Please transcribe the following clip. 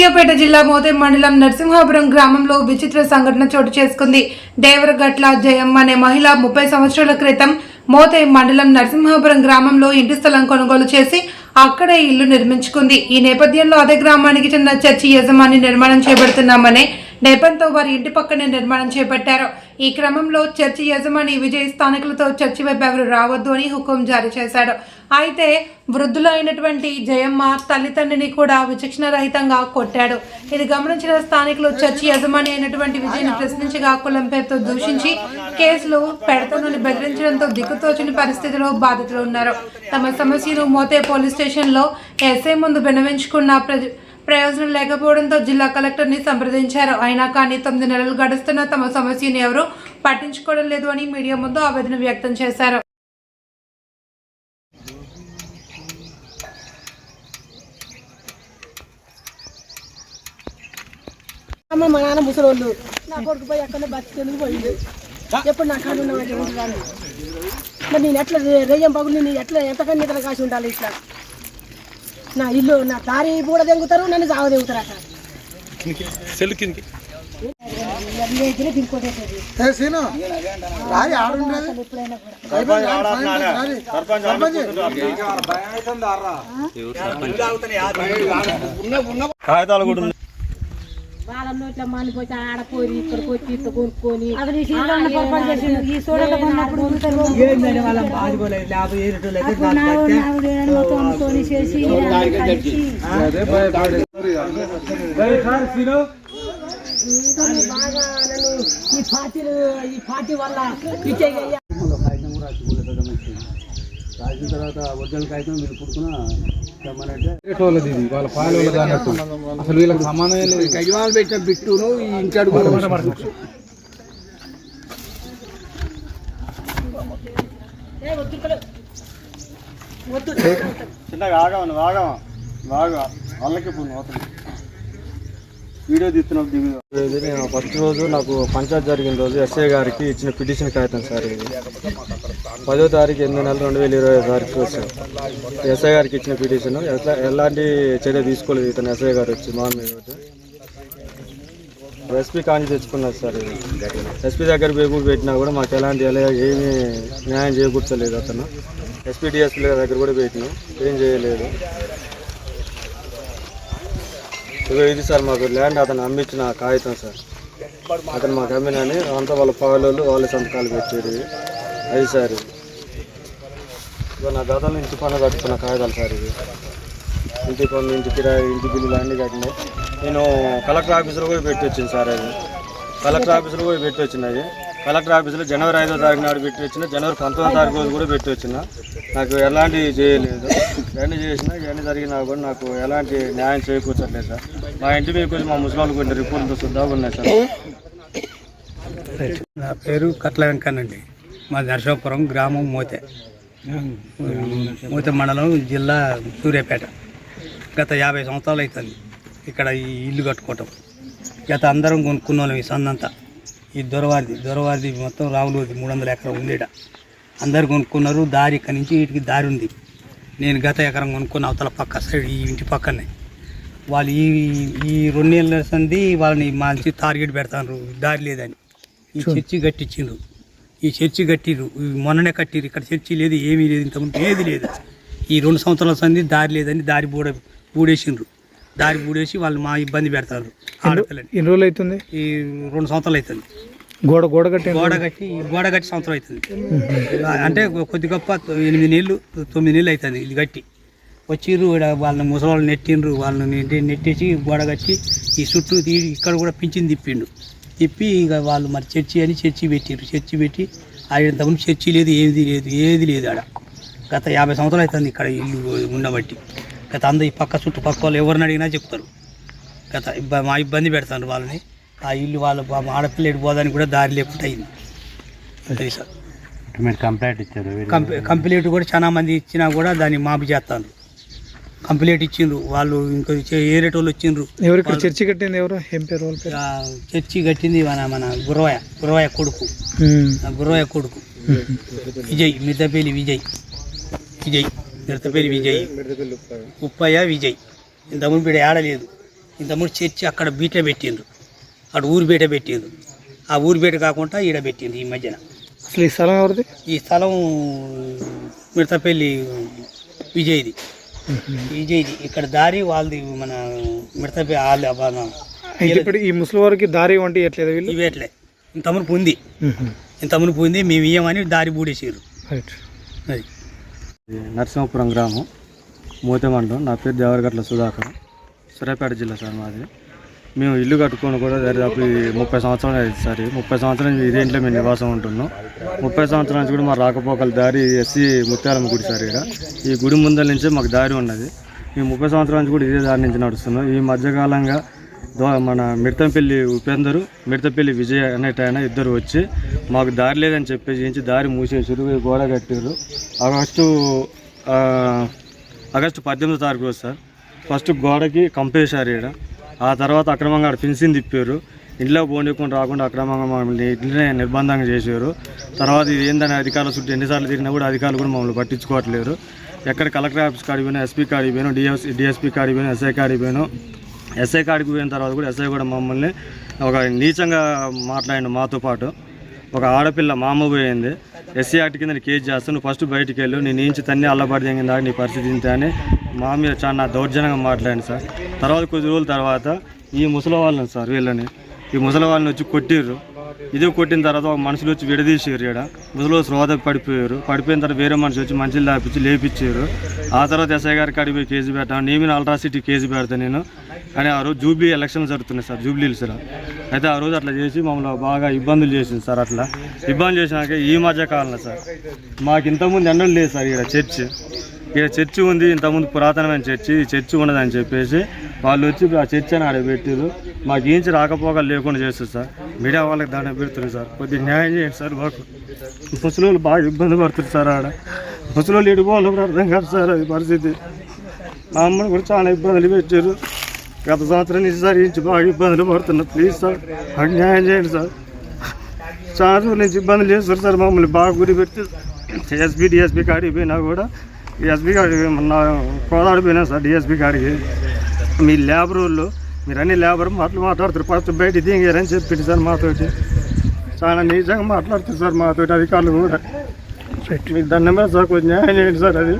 సూర్యాపేట జిల్లా మోతే మండలం నరసింహాపురం గ్రామంలో విచిత్ర సంఘటన చోటు చేసుకుంది. దేవరగట్ల జయమ్మ అనే మహిళ 30 సంవత్సరాల క్రితం మోతే మండలం నరసింహాపురం గ్రామంలో ఇంటి స్థలం కొనుగోలు చేసి అక్కడే ఇల్లు నిర్మించుకుంది. ఈ నేపథ్యంలో అదే గ్రామానికి చెందిన చర్చి యజమాని నిర్మాణం చేపడుతున్నామనే నేపథ్యంతో వారి ఇంటి పక్కనే నిర్మాణం చేపట్టారు. ఈ క్రమంలో చర్చి యజమాని విజయ్ స్థానికులతో చర్చి వైపు ఎవరు రావద్దు అని హుకుం జారీ చేశాడు. అయితే వృద్ధులు అయినటువంటి జయమ్మ తల్లిదండ్రిని కూడా విచక్షణ రహితంగా కొట్టాడు. ఇది గమనించిన స్థానికులు చర్చి యజమాని అయినటువంటి విజయ్ని ప్రశ్నించగా కులం పేరుతో దూషించి కేసులు పెడతానని బెదిరించడంతో దిక్కుతోచని పరిస్థితిలో బాధితులు ఉన్నారు. తమ సమస్యను మోతే పోలీస్ స్టేషన్లో ఎస్ఐ ముందు విన్నవించుకున్న ప్రయోజనం లేకపోవడంతో జిల్లా కలెక్టర్ని సంప్రదించారు. అయినా కానీ 9 నెలలు గడుస్తున్నా తమ సమస్యను ఎవరూ పట్టించుకోవడం లేదు అని మీడియా ముందు ఆవేదన వ్యక్తం చేశారు. మా నాన్న ముసలోళ్ళు నా కొడుకు పోయి అక్కడ బతికేందుకు పోయింది. ఎప్పుడు నా కాడు ఉన్నాడు. మరి నేను ఎట్లా రేయం పగులు నేను ఎట్లా ఎంతకన్నా నిద్ర కాసి ఉండాలి? ఇట్లా నా ఇల్లు నా దారి కూడా తెంగుతారు, నన్ను జావ తెగుతారు. అక్కడ వాళ్ళను ఇట్లా మానిపోతే ఆడపోయి ఇక్కడికి వచ్చి ఇట్లా కొనుక్కొని బాగా నన్ను ఈ పార్టీ వల్ల రాసిన తర్వాత ఒరిజినల్ కాగితం మీరు పుడుకున్నా వాళ్ళది వాళ్ళ పాలు అన్నట్టు అసలు వీళ్ళకి సమానమే లేదు. గజవాలు పెట్టిన బిట్టును ఈ ఇంటాడు చిన్నగా ఆగమా వాళ్ళకి వీడియో తీస్తున్నాం. నేను ఫస్ట్ రోజు నాకు పంచాయత్ జరిగిన రోజు ఎస్ఐ గారికి ఇచ్చిన పిటిషన్ కాగితం సార్. ఇది 10వ తారీఖు 8వ నెల 2020 తారీఖు వచ్చాను. ఎస్ఐ గారికి ఇచ్చిన పిటిషన్ ఎలాంటి చర్య తీసుకోలేదు. ఇతను ఎస్ఐ గారు వచ్చి మా మీద ఎస్పీ కాంచి తెచ్చుకున్నారు సార్. ఇది ఎస్పీ దగ్గర పేపర్ పెట్టినా కూడా మాకు ఎలాంటి ఏమీ న్యాయం చేకూర్చలేదు. అతను ఎస్పీ డిఎస్పీ దగ్గర కూడా పెట్టినాం, ఏం చేయలేదు. ఇది సార్ మాకు ల్యాండ్ అతను అమ్మించిన కాగితం సార్. అతను మాకు అమ్మినని అంతా వాళ్ళ పావులు వాళ్ళ సంతకాలు పెట్టేది అది సార్. ఇది నా గతంలో ఇంటి పన్ను కట్టుకున్న కాగితాలు సార్. ఇది ఇంటి పన్ను, ఇంటి కిరాయి, ఇంటి బిల్లులు అన్నీ కట్టినాయి. నేను కలెక్టర్ ఆఫీసులో కూడా పెట్టి వచ్చింది సార్. అది కలెక్టర్ ఆఫీసులో కూడా పెట్టి వచ్చినది. కలెక్టర్ ఆఫీసులో జనవరి 5వ తారీఖు నాడు పెట్టి వచ్చిన, జనవరి 19వ తారీఖు రోజు కూడా పెట్టి వచ్చిన. నాకు ఎలాంటివి చేయలేదు. ఇవన్నీ చేసినా ఇవన్నీ జరిగినా కూడా నాకు ఎలాంటి న్యాయం చేకూర్చట్లేదు సార్. మా ఇంటి మీద కొంచెం మా ముసలాళ్ళకు కొన్ని రిపోర్టులు శుద్ధాగా ఉన్నాయి సార్. నా పేరు కట్ల వెంకన్నండి. మా నరసింహాపురం గ్రామం మోతే మండలం, జిల్లా సూర్యాపేట. గత 50 సంవత్సరాలు అవుతుంది ఇక్కడ ఈ ఇల్లు కట్టుకోవటం. గత అందరం కొనుక్కున్న వాళ్ళం. ఈ సందంతా ఈ దొరవారిది మొత్తం రావులోది 300 ఎకరం ఉండేట. అందరు కొనుక్కున్నారు. దారి ఇక్కడి నుంచి వీటికి దారి ఉంది. నేను గత ఎకరం కొనుక్కున్న అవతల పక్క సైడ్ ఈ ఇంటి పక్కనే. వాళ్ళు ఈ 2 నెలల సంది వాళ్ళని మంచి టార్గెట్ పెడతారు, దారి లేదని. ఈ చర్చి కట్టించిండ్రు. ఈ చర్చి కట్టిర్రు, మొన్ననే కట్టిర్రు. ఇక్కడ చర్చి లేదు, ఏమీ లేదు, ఇంతకుముందు ఏది లేదు. ఈ 2 సంవత్సరాల సంది దారి లేదని దారి బూడేసిండ్రు. దారి బూడేసి వాళ్ళు మా ఇబ్బంది పెడతారు. ఆడపిల్లని ఎన్ని రోజులు అవుతుంది? ఈ 2 సంవత్సరాలు అవుతుంది. గోడ కట్టి సంవత్సరం అవుతుంది. అంటే కొద్ది గొప్ప 8 నెలలు 9 నెలలు అవుతుంది ఇది కట్టి. వచ్చిర్రు వాళ్ళని ముసలి నెట్టిండ్రు. వాళ్ళని నెట్టేసి గోడ కట్టి ఈ చుట్టూ ఇక్కడ కూడా పింఛన్ తిప్పి ఇక వాళ్ళు మరి చర్చి అని చర్చి పెట్టిర్రు. చర్చి పెట్టి ఇంతకుముందు చర్చి లేదు, ఏది లేదు ఆడ. గత 50 సంవత్సరాలు అవుతుంది ఇక్కడ ఇల్లు ఉండబట్టి. గత అందరూ ఈ పక్క చుట్టుపక్క వాళ్ళు ఎవరిని అడిగినా చెప్తారు. గత మా ఇబ్బంది పెడతారు వాళ్ళని. ఆ ఇల్లు వాళ్ళ ఆడపిల్ల పోదానికి కూడా దారి లేకుండా అయింది. అది సార్ కంప్లైంట్ ఇచ్చారు. కంప్లీట్ కూడా చాలా మంది ఇచ్చినా కూడా దాన్ని మాపు చేస్తాను. కంప్లీట్ ఇచ్చిండ్రు వాళ్ళు. ఇంకా ఏరేటోళ్ళు వచ్చిండ్రు. చర్చి కట్టింది ఎవరు? ఏం పేరు వాళ్ళ పేరు? చర్చి కట్టింది మన గురవయ్య కొడుకు. గురవయ్య కొడుకు విజయ్, మిద్దపల్లి విజయ్, మిడతపల్లి విజయ్, ఉప్పయ్య విజయ్. ఇంతకుముందు వీడు ఆడలేదు. ఇంతకుముందు చర్చి అక్కడ బీట పెట్టిండ్రు, అక్కడ ఊరు బీట పెట్టిండ్రు. ఆ ఊరు బీట కాకుండా ఈడ పెట్టిండ్రు ఈ మధ్యన. అసలు ఈ స్థలం ఎవరిది? ఈ స్థలం మిడతపల్లి విజయ్ది. ఇక్కడ దారి వాళ్ళది, మన మిడతపల్లి వాళ్ళ. ఇప్పుడు ఈ ముసలి వారికి దారి వంటి ఎట్లేదు వీళ్ళు? ఇవేట్లే ఇంతమునుపు ఉంది, ఇంతమునుపు ఉంది, మేము ఇయ్యమని దారి బూడేసారు. అది నరసింహాపురం గ్రామం, మోతే మండలం. నా పేరు దేవరగట్ల సుధాకర్, సూర్యాపేట జిల్లా సార్ మాది. మేము ఇల్లు కట్టుకొని కూడా దాదాపు 30 సంవత్సరాలు అయింది సార్. 30 సంవత్సరాల నుంచి ఇదే ఇంట్లో మేము నివాసం ఉంటున్నాం. 30 సంవత్సరాల నుంచి కూడా మా రాకపోకల దారి ఎస్సీ ముత్యాలమ్మ గుడి సార్. ఇక్కడ ఈ గుడి ముందర నుంచే మాకు దారి ఉన్నది. మేము 30 సంవత్సరాల నుంచి కూడా ఇదే దారి నుంచి నడుస్తున్నాం. ఈ మధ్యకాలంగా మన మిడతంపల్లి ఉపేందరు, మిడతపల్లి విజయ్ అనేటైనా ఇద్దరు వచ్చి మాకు దారి లేదని చెప్పేసి దారి మూసేసారు, గోడ కట్టారు. ఆగస్టు 18వ తారీఖు రోజు సార్ ఫస్ట్ గోడకి కంపేశారు ఇక్కడ. ఆ తర్వాత అక్రమంగా ఫెన్సింగ్ తిప్పారు. ఇంట్లో పోనీకుండా రాకుండా అక్రమంగా మమ్మల్ని ఇంట్లోనే నిర్బంధంగా చేశారు. తర్వాత ఇది ఏందని అధికారుల చుట్టూ ఎన్నిసార్లు తిరిగినా కూడా అధికారులు కూడా మమ్మల్ని పట్టించుకోవట్లేరు. ఎక్కడ కలెక్టర్ ఆఫీస్ కాడికి పోయినా, ఎస్పీ కాడికి పోయినా, డిఎస్పీ కాడికి పోయినా, ఎస్ఐ కాడికి పోయినా. ఎస్ఐ కాడికి పోయిన తర్వాత కూడా ఎస్ఐ కూడా మమ్మల్ని ఒక నీచంగా మాట్లాడిన. మాతో పాటు ఒక ఆడపిల్ల మా అమ్మ పోయింది, ఎస్సీ యాక్ట్ కింద కేసు చేస్తాను, నువ్వు ఫస్ట్ బయటికి వెళ్ళు, నీ నుంచి తన్ని అల్లబడి జరిగిందా నీ పరిస్థితి ఇంత అని మా మీద చాలా దౌర్జన్యంగా మాట్లాడింది సార్. తర్వాత కొద్ది రోజుల తర్వాత ఈ ముసలి వాళ్ళని సార్, ఈ ముసలి వాళ్ళని వచ్చి కొట్టిర్రు. ఇది కొట్టిన తర్వాత ఒక మనుషులు వచ్చి విడదీసారు. ఇక్కడ ముసలి శ్రోత పడిపోయారు. పడిపోయిన తర్వాత వేరే మనిషి వచ్చి మంచిలు దాపించి లేపించారు. ఆ తర్వాత ఎస్ఐ గారికి అడిగి పోయి కేసు పెట్టాను, నీ మీద అల్ట్రాసిటీ కేసు పెడతాను నేను అని. ఆ రోజు జూబ్లీ ఎలక్షన్లు జరుగుతున్నాయి సార్, జూబ్లీలు సార్. అయితే ఆ రోజు అట్లా చేసి మమ్మల్ని బాగా ఇబ్బందులు చేసింది సార్. అట్లా ఇబ్బంది చేసినాక ఈ మధ్య కాలంలో సార్ మాకు ఇంతకుముందు ఎండలు లేదు సార్. ఇక్కడ చర్చి ఉంది, ఇంతకుముందు పురాతనమైన చర్చి, ఈ చర్చి ఉన్నదని చెప్పేసి వాళ్ళు వచ్చి ఆ చర్చి అని ఆడ పెట్టారు. మాకు ఏంచి రాకపోకలు లేకుండా చేస్తారు సార్. మీడియా వాళ్ళకి దాన్ని పెడుతుంది సార్, కొద్దిగా న్యాయం చేయండి సార్. మాకు ముసలి బాగా ఇబ్బంది పడుతుంది సార్. ఆడ ముసలి ఎడుకోవాలి కూడా అర్థం కాదు సార్ అది పరిస్థితి. మా అమ్మని కూడా చాలా ఇబ్బందులు పెట్టారు. గత సంవత్సరం నుంచి సార్ ఇంచి బాగా ఇబ్బందులు పడుతున్నా. ప్లీజ్ సార్ మాకు న్యాయం చేయండి సార్. చాలా రోజుల నుంచి ఇబ్బందులు చేస్తారు సార్. మమ్మల్ని బాగా గురి పెడితే ఎస్పీ డిఎస్పీ కాడికి పోయినా కూడా, ఎస్పీ కాడికి మొన్న కోదాడు పోయినా సార్ డిఎస్పీ కాడికి, మీ లేబర్ వాళ్ళు మీరు అన్ని లేబర్ మాట్లాడుతారు, ఫస్ట్ బయట దిగారని చెప్పింది సార్ మాతోటి. చాలా నీచంగా మాట్లాడుతుంది సార్ మాతోటి అధికారులు కూడా. మీకు దండం మీద సార్ కొంచెం న్యాయం చేయండి సార్. అది